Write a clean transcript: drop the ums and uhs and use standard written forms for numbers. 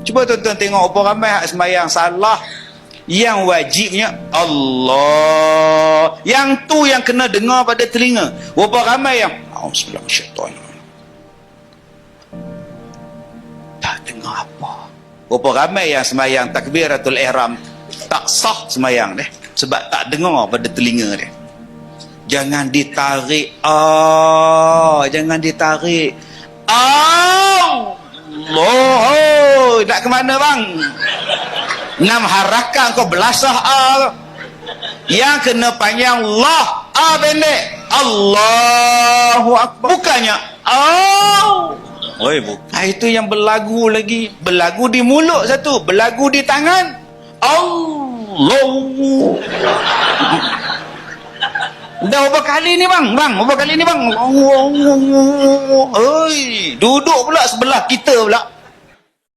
Cuba tuan-tuan tengok apa ramai hak sembahyang salah. Yang wajibnya Allah. Yang tu yang kena dengar pada telinga. Berapa ramai yang Bismillahirrahmanirrahim. Tak dengar apa. Berapa ramai yang sembahyang takbiratul ihram tak sah sembahyang dia. Sebab tak dengar pada telinga dia. Jangan ditarik. Jangan ditarik. Allah. Nak ke mana bang? 6 harakat kau belasah yang kena panjang Allah pendek Allahu Akbar. Bukannya bukan. Itu yang berlagu lagi. Berlagu di mulut satu, berlagu di tangan. Allah. Dah berapa kali ni bang? Berapa kali ni bang? Oi, duduk pula sebelah kita pula.